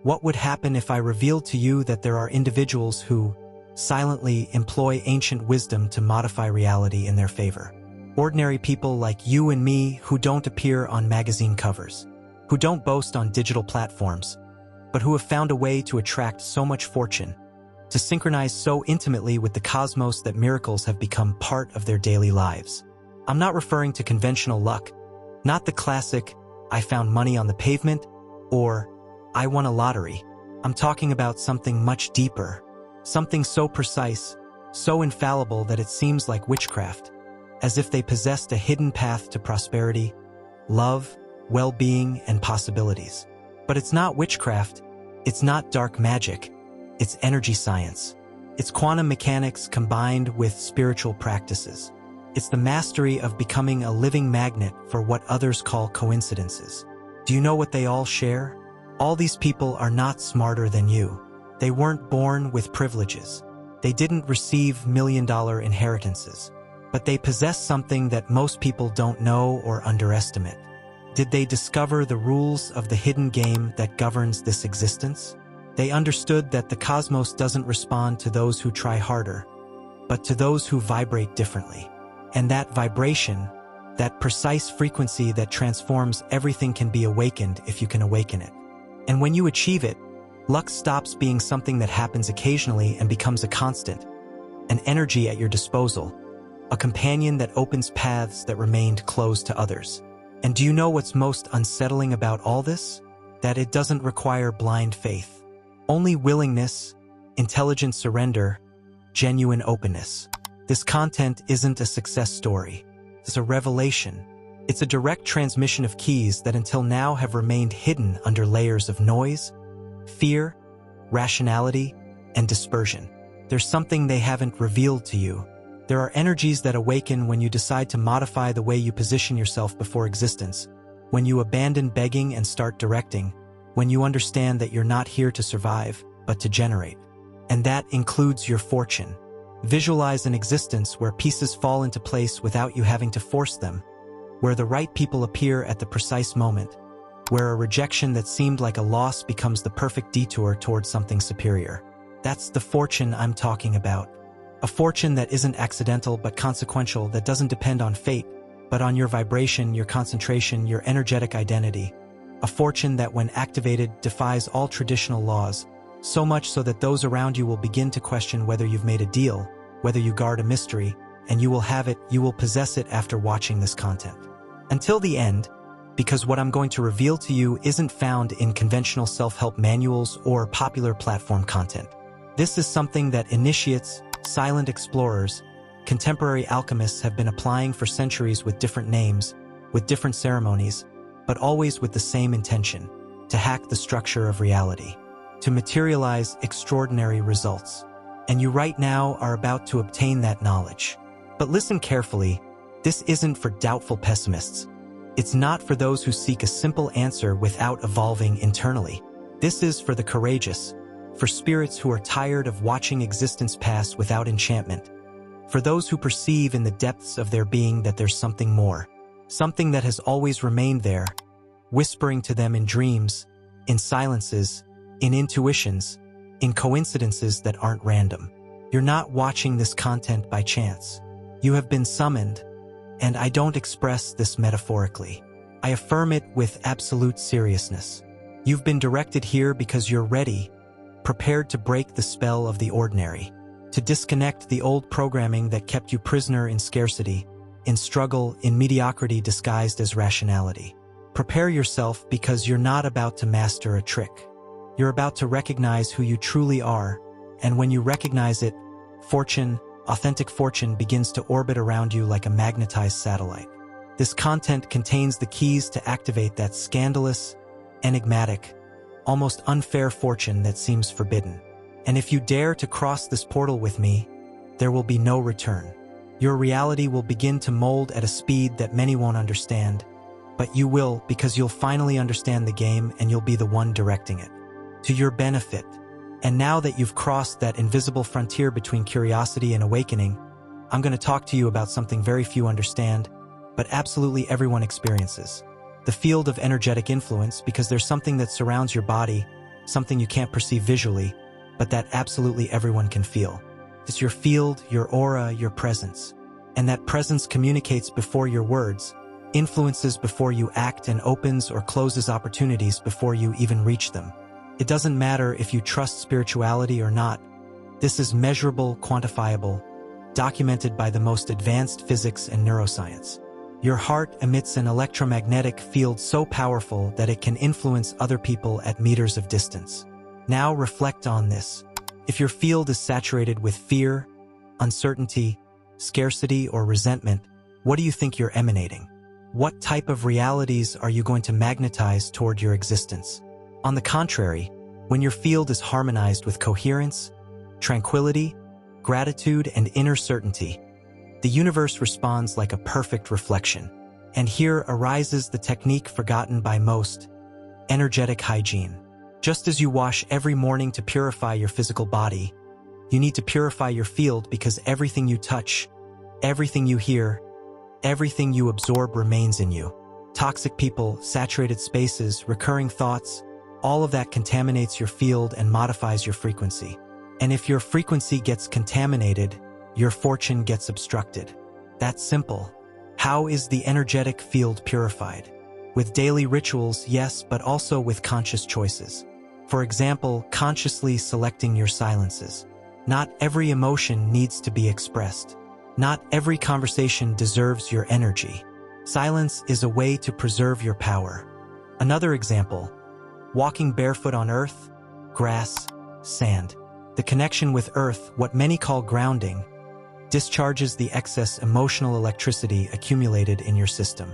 What would happen if I revealed to you that there are individuals who silently employ ancient wisdom to modify reality in their favor? Ordinary people like you and me who don't appear on magazine covers, who don't boast on digital platforms, but who have found a way to attract so much fortune, to synchronize so intimately with the cosmos that miracles have become part of their daily lives. I'm not referring to conventional luck, not the classic, I found money on the pavement, or I won a lottery. I'm talking about something much deeper, something so precise, so infallible that it seems like witchcraft, as if they possessed a hidden path to prosperity, love, well-being, and possibilities. But it's not witchcraft, it's not dark magic, it's energy science. It's quantum mechanics combined with spiritual practices. It's the mastery of becoming a living magnet for what others call coincidences. Do you know what they all share? All these people are not smarter than you. They weren't born with privileges. They didn't receive million-dollar inheritances. But they possess something that most people don't know or underestimate. Did they discover the rules of the hidden game that governs this existence? They understood that the cosmos doesn't respond to those who try harder, but to those who vibrate differently. And that vibration, that precise frequency that transforms everything, can be awakened if you can awaken it. And when you achieve it, luck stops being something that happens occasionally and becomes a constant, an energy at your disposal, a companion that opens paths that remained closed to others. And do you know what's most unsettling about all this? That it doesn't require blind faith. Only willingness, intelligent surrender, genuine openness. This content isn't a success story. It's a revelation. It's a direct transmission of keys that until now have remained hidden under layers of noise, fear, rationality, and dispersion. There's something they haven't revealed to you. There are energies that awaken when you decide to modify the way you position yourself before existence, when you abandon begging and start directing, when you understand that you're not here to survive, but to generate. And that includes your fortune. Visualize an existence where pieces fall into place without you having to force them, where the right people appear at the precise moment, where a rejection that seemed like a loss becomes the perfect detour towards something superior. That's the fortune I'm talking about. A fortune that isn't accidental but consequential, that doesn't depend on fate, but on your vibration, your concentration, your energetic identity. A fortune that, when activated, defies all traditional laws, so much so that those around you will begin to question whether you've made a deal, whether you guard a mystery, and you will have it, you will possess it after watching this content. Until the end, because what I'm going to reveal to you isn't found in conventional self-help manuals or popular platform content. This is something that initiates, silent explorers, contemporary alchemists have been applying for centuries with different names, with different ceremonies, but always with the same intention: to hack the structure of reality, to materialize extraordinary results. And you right now are about to obtain that knowledge. But listen carefully, this isn't for doubtful pessimists. It's not for those who seek a simple answer without evolving internally. This is for the courageous, for spirits who are tired of watching existence pass without enchantment, for those who perceive in the depths of their being that there's something more, something that has always remained there, whispering to them in dreams, in silences, in intuitions, in coincidences that aren't random. You're not watching this content by chance. You have been summoned, and I don't express this metaphorically. I affirm it with absolute seriousness. You've been directed here because you're ready, prepared to break the spell of the ordinary, to disconnect the old programming that kept you prisoner in scarcity, in struggle, in mediocrity disguised as rationality. Prepare yourself, because you're not about to master a trick. You're about to recognize who you truly are, and when you recognize it, fortune, authentic fortune, begins to orbit around you like a magnetized satellite. This content contains the keys to activate that scandalous, enigmatic, almost unfair fortune that seems forbidden. And if you dare to cross this portal with me, there will be no return. Your reality will begin to mold at a speed that many won't understand, but you will, because you'll finally understand the game and you'll be the one directing it, to your benefit. And now that you've crossed that invisible frontier between curiosity and awakening, I'm going to talk to you about something very few understand, but absolutely everyone experiences. The field of energetic influence, because there's something that surrounds your body, something you can't perceive visually, but that absolutely everyone can feel. It's your field, your aura, your presence. And that presence communicates before your words, influences before you act, and opens or closes opportunities before you even reach them. It doesn't matter if you trust spirituality or not. This is measurable, quantifiable, documented by the most advanced physics and neuroscience. Your heart emits an electromagnetic field so powerful that it can influence other people at meters of distance. Now reflect on this. If your field is saturated with fear, uncertainty, scarcity, or resentment, what do you think you're emanating? What type of realities are you going to magnetize toward your existence? On the contrary, when your field is harmonized with coherence, tranquility, gratitude, and inner certainty, the universe responds like a perfect reflection. And here arises the technique forgotten by most: energetic hygiene. Just as you wash every morning to purify your physical body, you need to purify your field, because everything you touch, everything you hear, everything you absorb remains in you. Toxic people, saturated spaces, recurring thoughts, all of that contaminates your field and modifies your frequency. And if your frequency gets contaminated, your fortune gets obstructed. That's simple. How is the energetic field purified? With daily rituals, yes, but also with conscious choices. For example, consciously selecting your silences. Not every emotion needs to be expressed. Not every conversation deserves your energy. Silence is a way to preserve your power. Another example: walking barefoot on earth, grass, sand. The connection with earth, what many call grounding, discharges the excess emotional electricity accumulated in your system.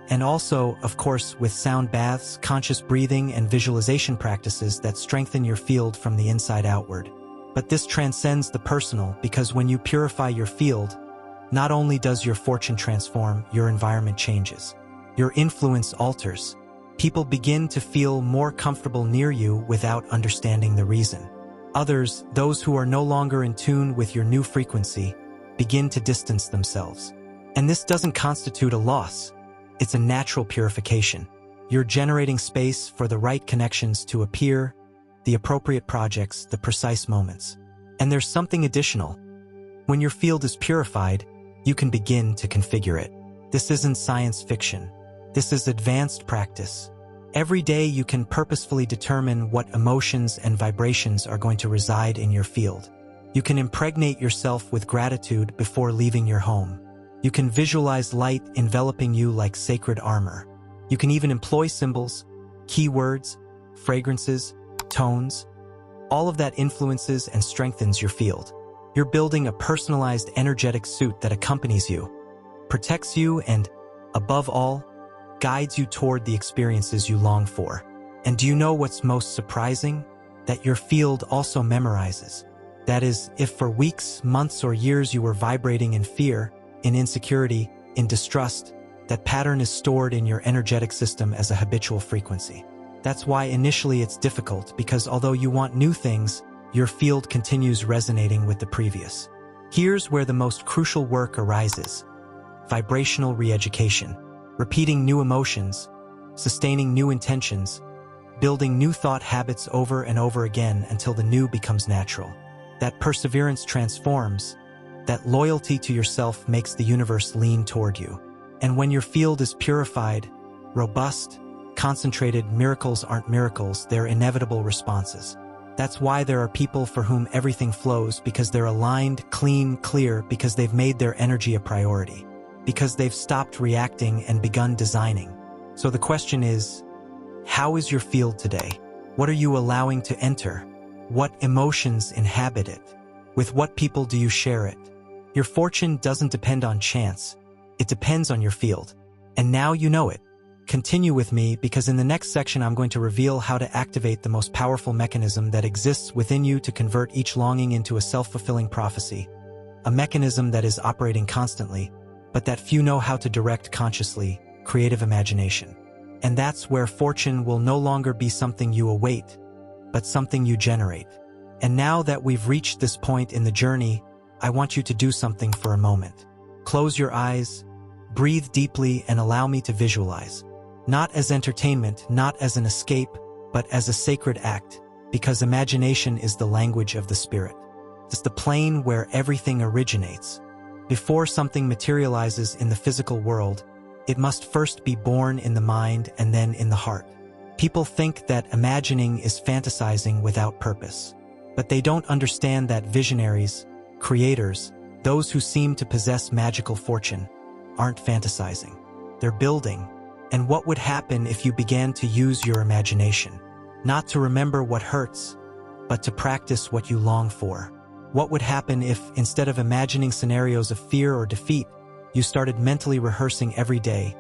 And also, of course, with sound baths, conscious breathing, and visualization practices that strengthen your field from the inside outward. But this transcends the personal, because when you purify your field, not only does your fortune transform, your environment changes. Your influence alters. People begin to feel more comfortable near you without understanding the reason. Others, those who are no longer in tune with your new frequency, begin to distance themselves. And this doesn't constitute a loss. It's a natural purification. You're generating space for the right connections to appear, the appropriate projects, the precise moments. And there's something additional. When your field is purified, you can begin to configure it. This isn't science fiction. This is advanced practice. Every day you can purposefully determine what emotions and vibrations are going to reside in your field. You can impregnate yourself with gratitude before leaving your home. You can visualize light enveloping you like sacred armor. You can even employ symbols, keywords, fragrances, tones. All of that influences and strengthens your field. You're building a personalized energetic suit that accompanies you, protects you, and, above all, guides you toward the experiences you long for. And do you know what's most surprising? That your field also memorizes. That is, if for weeks, months, or years you were vibrating in fear, in insecurity, in distrust, that pattern is stored in your energetic system as a habitual frequency. That's why initially it's difficult, because although you want new things, your field continues resonating with the previous. Here's where the most crucial work arises: vibrational re-education. Repeating new emotions, sustaining new intentions, building new thought habits over and over again until the new becomes natural. That perseverance transforms. That loyalty to yourself makes the universe lean toward you. And when your field is purified, robust, concentrated, miracles aren't miracles, they're inevitable responses. That's why there are people for whom everything flows, because they're aligned, clean, clear, because they've made their energy a priority, because they've stopped reacting and begun designing. So the question is, how is your field today? What are you allowing to enter? What emotions inhabit it? With what people do you share it? Your fortune doesn't depend on chance. It depends on your field. And now you know it. Continue with me, because in the next section I'm going to reveal how to activate the most powerful mechanism that exists within you to convert each longing into a self-fulfilling prophecy. A mechanism that is operating constantly, but that few know how to direct consciously: creative imagination. And that's where fortune will no longer be something you await, but something you generate. And now that we've reached this point in the journey, I want you to do something for a moment. Close your eyes, breathe deeply, and allow me to visualize. Not as entertainment, not as an escape, but as a sacred act. because imagination is the language of the spirit. It's the plane where everything originates. Before something materializes in the physical world, it must first be born in the mind and then in the heart. People think that imagining is fantasizing without purpose. But they don't understand that visionaries, creators, those who seem to possess magical fortune, aren't fantasizing. They're building. And what would happen if you began to use your imagination? Not to remember what hurts, but to practice what you long for. What would happen if, instead of imagining scenarios of fear or defeat, you started mentally rehearsing every day,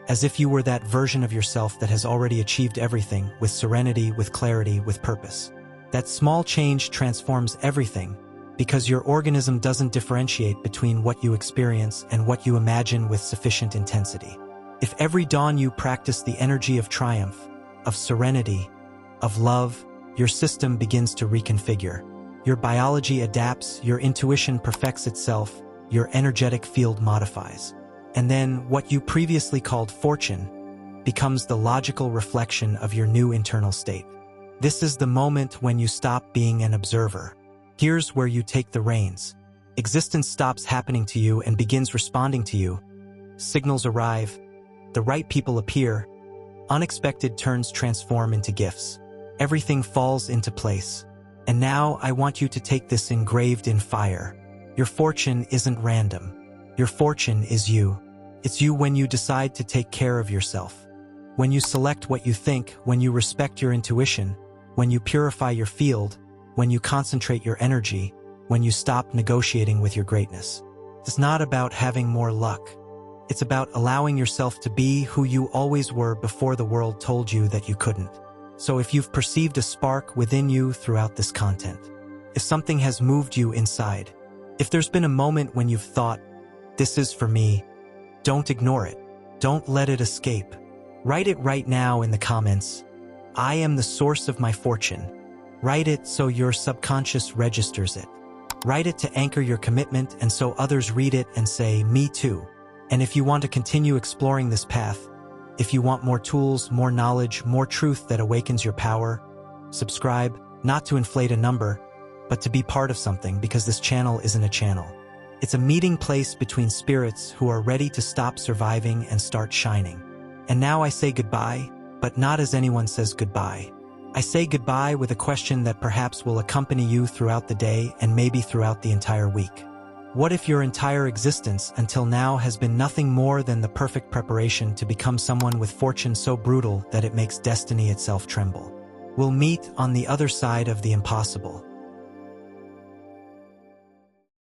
as if you were that version of yourself that has already achieved everything, with serenity, with clarity, with purpose? That small change transforms everything, because your organism doesn't differentiate between what you experience and what you imagine with sufficient intensity. If every dawn you practice the energy of triumph, of serenity, of love, your system begins to reconfigure. Your biology adapts, your intuition perfects itself, your energetic field modifies. And then what you previously called fortune becomes the logical reflection of your new internal state. This is the moment when you stop being an observer. Here's where you take the reins. Existence stops happening to you and begins responding to you. Signals arrive. The right people appear. Unexpected turns transform into gifts. Everything falls into place. And now I want you to take this engraved in fire. Your fortune isn't random. Your fortune is you. It's you when you decide to take care of yourself. When you select what you think, when you respect your intuition, when you purify your field, when you concentrate your energy, when you stop negotiating with your greatness. It's not about having more luck. It's about allowing yourself to be who you always were before the world told you that you couldn't. So if you've perceived a spark within you throughout this content, if something has moved you inside, if there's been a moment when you've thought, this is for me, don't ignore it. Don't let it escape. Write it right now in the comments. I am the source of my fortune. Write it so your subconscious registers it. Write it to anchor your commitment and so others read it and say, me too. And if you want to continue exploring this path, if you want more tools, more knowledge, more truth that awakens your power, subscribe, not to inflate a number, but to be part of something, because this channel isn't a channel. It's a meeting place between spirits who are ready to stop surviving and start shining. And now I say goodbye, but not as anyone says goodbye. I say goodbye with a question that perhaps will accompany you throughout the day and maybe throughout the entire week. What if your entire existence until now has been nothing more than the perfect preparation to become someone with fortune so brutal that it makes destiny itself tremble? We'll meet on the other side of the impossible.